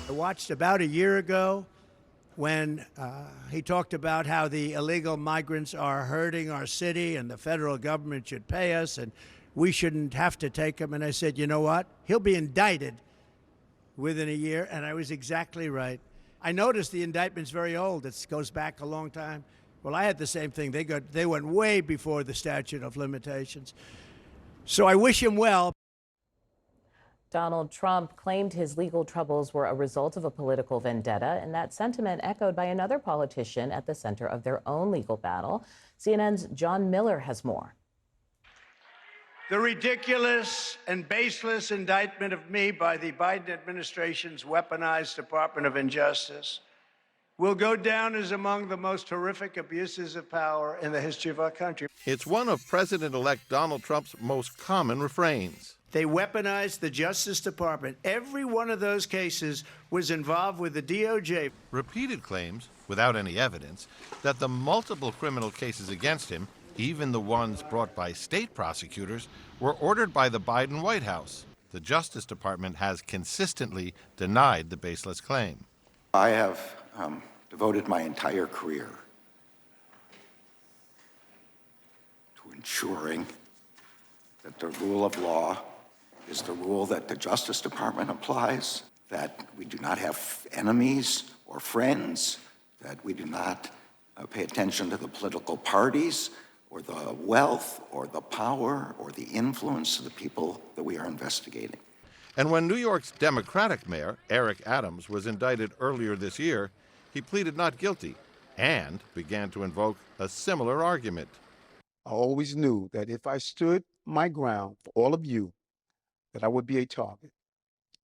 I watched about a year ago when he talked about how the illegal migrants are hurting our city and the federal government should pay us and we shouldn't have to take them. And I said, you know what? He'll be indicted within a year. And I was exactly right. I noticed the indictment's very old. It goes back a long time. Well, I had the same thing. They went way before the statute of limitations. So I wish him well. Donald Trump claimed his legal troubles were a result of a political vendetta, and that sentiment echoed by another politician at the center of their own legal battle. CNN's John Miller has more. The ridiculous and baseless indictment of me by the Biden administration's weaponized Department of Injustice will go down as among the most horrific abuses of power in the history of our country. It's one of President-elect Donald Trump's most common refrains. They weaponized the Justice Department. Every one of those cases was involved with the DOJ. Repeated claims, without any evidence, that the multiple criminal cases against him, even the ones brought by state prosecutors, were ordered by the Biden White House. The Justice Department has consistently denied the baseless claim. I have devoted my entire career to ensuring that the rule of law is the rule that the Justice Department applies, that we do not have enemies or friends, that we do not pay attention to the political parties or the wealth or the power or the influence of the people that we are investigating. And when New York's Democratic mayor, Eric Adams, was indicted earlier this year, he pleaded not guilty and began to invoke a similar argument. I always knew that if I stood my ground for all of you, that I would be a target,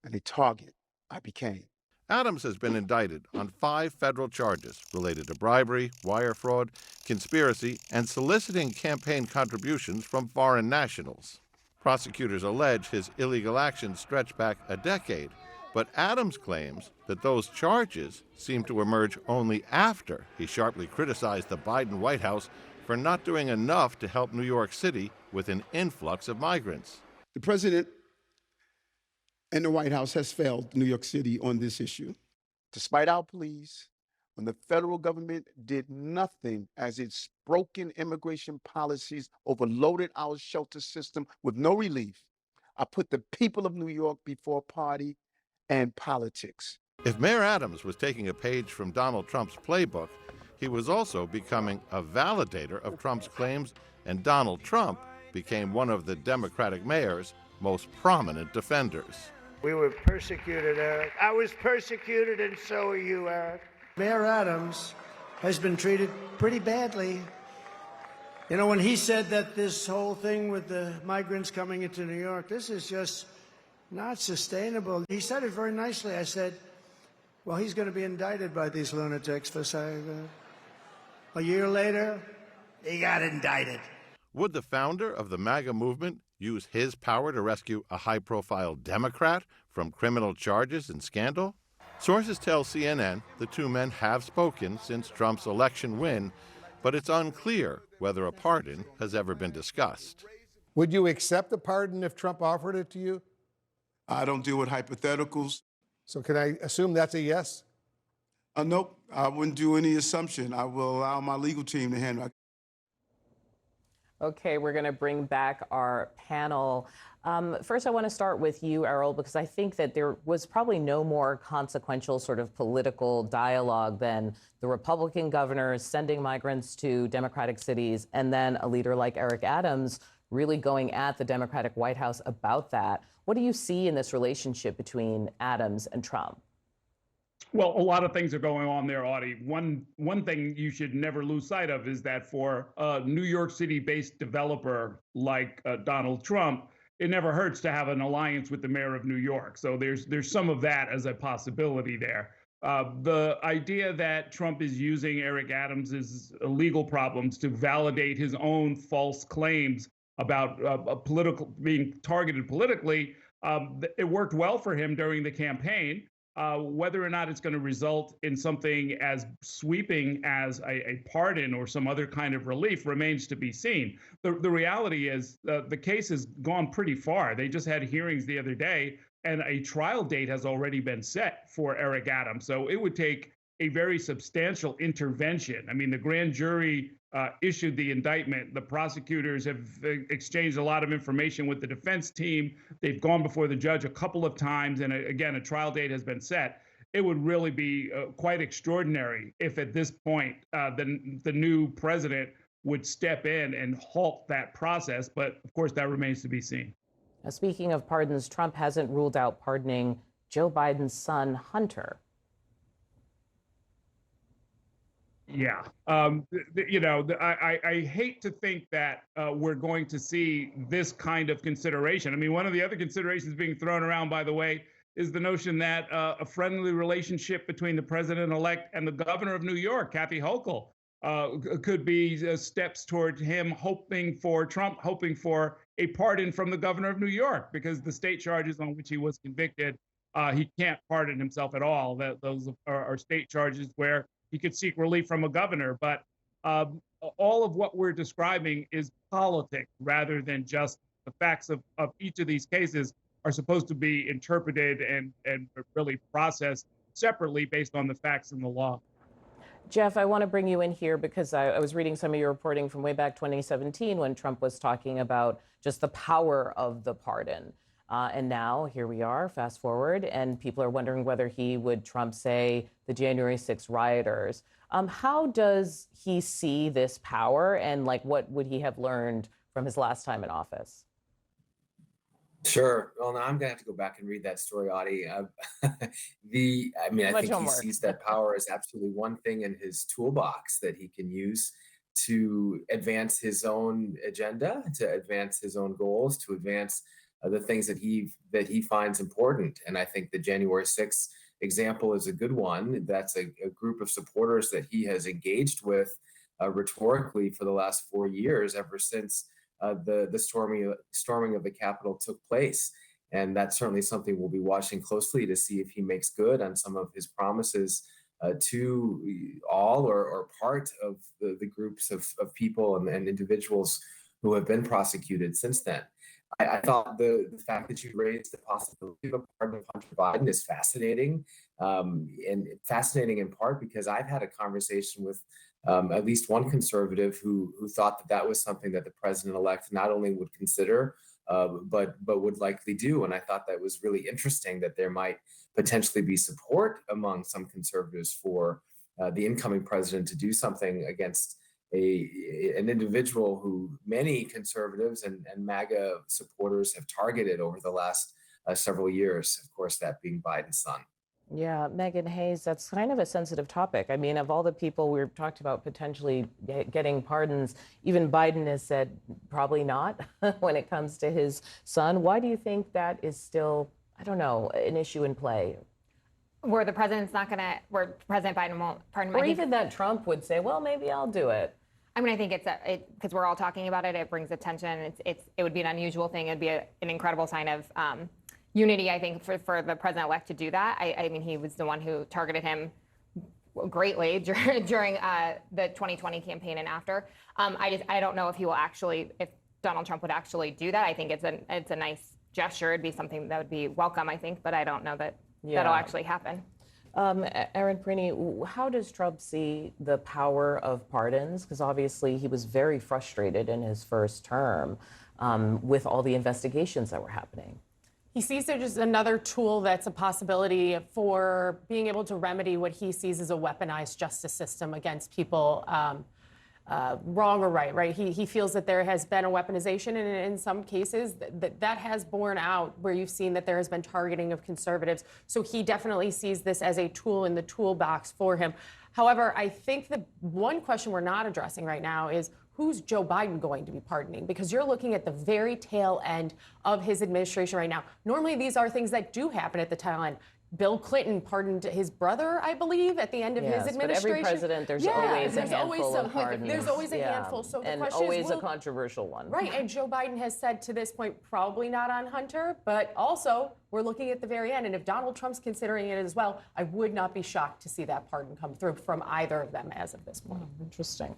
and a target I became. Adams has been indicted on 5 federal charges related to bribery, wire fraud, conspiracy, and soliciting campaign contributions from foreign nationals. Prosecutors allege his illegal actions stretch back a decade, but Adams claims that those charges seem to emerge only after he sharply criticized the Biden White House for not doing enough to help New York City with an influx of migrants. The president and the White House has failed New York City on this issue. Despite our pleas, when the federal government did nothing as its broken immigration policies overloaded our shelter system with no relief, I put the people of New York before party and politics. If Mayor Adams was taking a page from Donald Trump's playbook, he was also becoming a validator of Trump's claims, and Donald Trump became one of the Democratic mayor's most prominent defenders. We were persecuted, Eric. I was persecuted, and so are you, Eric. Mayor Adams has been treated pretty badly. You know, when he said that this whole thing with the migrants coming into New York, this is just not sustainable. He said it very nicely. I said, well, he's going to be indicted by these lunatics for saying that. A year later, he got indicted. Would the founder of the MAGA movement use his power to rescue a high-profile Democrat from criminal charges and scandal? Sources tell CNN the two men have spoken since Trump's election win, but it's unclear whether a pardon has ever been discussed. Would you accept a pardon if Trump offered it to you? I don't deal with hypotheticals. So can I assume that's a yes? Nope, I wouldn't do any assumption. I will allow my legal team to handle it. Okay, we're going to bring back our panel. First, I want to start with you, Errol, because I think that there was probably no more consequential sort of political dialogue than the Republican governors sending migrants to Democratic cities, and then a leader like Eric Adams really going at the Democratic White House about that. What do you see in this relationship between Adams and Trump? Well, a lot of things are going on there, Audie. One thing you should never lose sight of is that for a New York City-based developer like Donald Trump, it never hurts to have an alliance with the mayor of New York. So there's some of that as a possibility there. The idea that Trump is using Eric Adams's legal problems to validate his own false claims about being targeted politically, it worked well for him during the campaign. Whether or not it's going to result in something as sweeping as a pardon or some other kind of relief remains to be seen. The reality is the case has gone pretty far. They just had hearings the other day and a trial date has already been set for Eric Adams. So it would take a very substantial intervention. I mean, the grand jury issued the indictment. The prosecutors have exchanged a lot of information with the defense team. They've gone before the judge a couple of times, and again, a trial date has been set. It would really be quite extraordinary if at this point the new president would step in and halt that process. But of course, that remains to be seen. Now, speaking of pardons, Trump hasn't ruled out pardoning Joe Biden's son, Hunter. Yeah. I hate to think that we're going to see this kind of consideration. I mean, one of the other considerations being thrown around, by the way, is the notion that a friendly relationship between the president-elect and the governor of New York, Kathy Hochul, could be steps toward him Trump hoping for a pardon from the governor of New York, because the state charges on which he was convicted, he can't pardon himself at all. Those are state charges where he could seek relief from a governor. But all of what we're describing is politics rather than just the facts of each of these cases are supposed to be interpreted and really processed separately based on the facts and the law. Jeff, I want to bring you in here because I was reading some of your reporting from way back 2017 when Trump was talking about just the power of the pardon. And now here we are, fast forward, and people are wondering whether he would trump, say, the January 6th rioters. How does he see this power, and what would he have learned from his last time in office? Sure. Well, now I'm gonna have to go back and read that story, Audie. I think he sees that power as absolutely one thing in his toolbox that he can use to advance his own agenda, to advance his own goals, to advance the things that he finds important. And I think the January 6th example is a good one. That's a group of supporters that he has engaged with rhetorically for the last 4 years, ever since the storming of the Capitol took place. And that's certainly something we'll be watching closely to see if he makes good on some of his promises to all or part of the groups of people and individuals who have been prosecuted since then. I thought the fact that you raised the possibility of a pardon of Hunter Biden is fascinating, and fascinating in part because I've had a conversation with at least one conservative who thought that was something that the president-elect not only would consider, but would likely do. And I thought that was really interesting that there might potentially be support among some conservatives for the incoming president to do something against an individual who many conservatives and MAGA supporters have targeted over the last several years, of course, that being Biden's son. Yeah, Megan Hayes, that's kind of a sensitive topic. I mean, of all the people we've talked about potentially getting pardons, even Biden has said probably not when it comes to his son. Why do you think that is still, I don't know, an issue in play? Where the president's not going to, where President Biden won't pardon him. Or even that Trump would say, well, maybe I'll do it. I mean, I think because we're all talking about it, it brings attention. It would be an unusual thing. It'd be an incredible sign of unity, I think, for the president-elect to do that. I mean, he was the one who targeted him greatly during the 2020 campaign and after. I don't know if Donald Trump would actually do that. I think it's a nice gesture. It'd be something that would be welcome, I think, but I don't know that that'll actually happen. Erin Perini, how does Trump see the power of pardons? Because obviously he was very frustrated in his first term with all the investigations that were happening. He sees it as another tool that's a possibility for being able to remedy what he sees as a weaponized justice system against people, wrong or right? He feels that there has been a weaponization, and in some cases that has borne out where you've seen that there has been targeting of conservatives. So he definitely sees this as a tool in the toolbox for him. However, I think the one question we're not addressing right now is who's Joe Biden going to be pardoning? Because you're looking at the very tail end of his administration right now. Normally, these are things that do happen at the tail end. Bill Clinton pardoned his brother, I believe, at the end of his administration. But every president, there's always a handful of pardons. There's always a handful. So the question always is, a controversial one. Right, and Joe Biden has said to this point, probably not on Hunter, but also we're looking at the very end. And if Donald Trump's considering it as well, I would not be shocked to see that pardon come through from either of them as of this point. Interesting.